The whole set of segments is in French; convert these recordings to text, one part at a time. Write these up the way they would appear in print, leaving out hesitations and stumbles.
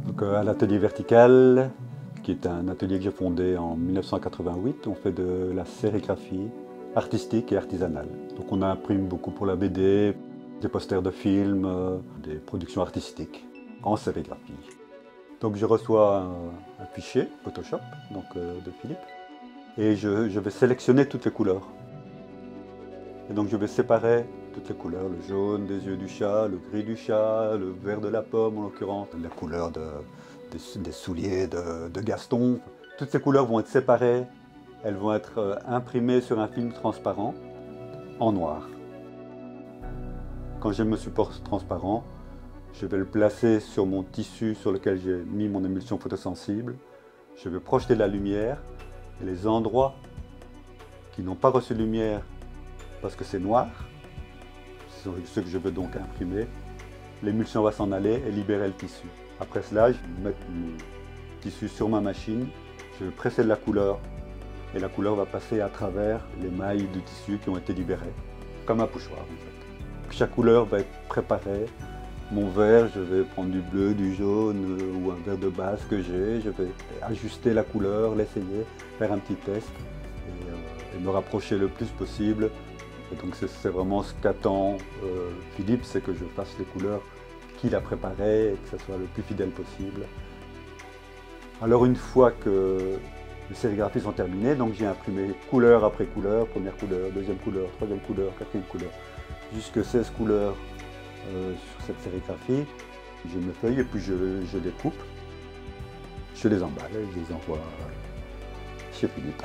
Donc, à l'atelier vertical, qui est un atelier que j'ai fondé en 1988, on fait de la sérigraphie artistique et artisanale. Donc on imprime beaucoup pour la BD, des posters de films, des productions artistiques en sérigraphie. Donc je reçois un fichier Photoshop de Philippe et je vais sélectionner toutes les couleurs. Et donc je vais séparer toutes les couleurs, le jaune des yeux du chat, le gris du chat, le vert de la pomme en l'occurrence, la couleur des souliers de Gaston. Toutes ces couleurs vont être séparées, elles vont être imprimées sur un film transparent en noir. Quand j'ai mon support transparent, je vais le placer sur mon tissu sur lequel j'ai mis mon émulsion photosensible. Je vais projeter la lumière et les endroits qui n'ont pas reçu de lumière parce que c'est noir, c'est ce que je veux donc imprimer, l'émulsion va s'en aller et libérer le tissu. Après cela, je vais mettre mon tissu sur ma machine, je vais presser de la couleur et la couleur va passer à travers les mailles du tissu qui ont été libérées, comme un pochoir en fait. Chaque couleur va être préparée. Mon vert, je vais prendre du bleu, du jaune ou un vert de base que j'ai. Je vais ajuster la couleur, l'essayer, faire un petit test et me rapprocher le plus possible. Et donc c'est vraiment ce qu'attend Philippe, c'est que je fasse les couleurs qu'il a préparées et que ce soit le plus fidèle possible. Alors une fois que les sérigraphies sont terminées, donc j'ai imprimé couleur après couleur, première couleur, deuxième couleur, troisième couleur, quatrième couleur, jusque 16 couleurs sur cette sérigraphie. J'ai mes feuilles et puis je les coupe, je les emballe et je les envoie chez Philippe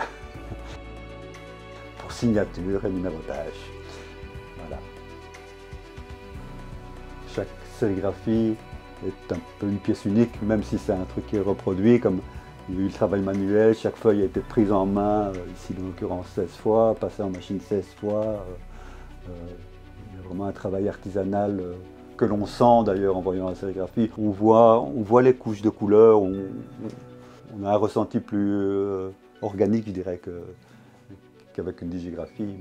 pour signature et numérotage. Voilà. Chaque sérigraphie est un peu une pièce unique, même si c'est un truc qui est reproduit, comme il y a eu le travail manuel, chaque feuille a été prise en main, ici en l'occurrence 16 fois, passée en machine 16 fois. Il y a vraiment un travail artisanal que l'on sent d'ailleurs en voyant la sérigraphie. On voit les couches de couleurs, on a un ressenti plus organique, je dirais, qu'avec une digigraphie.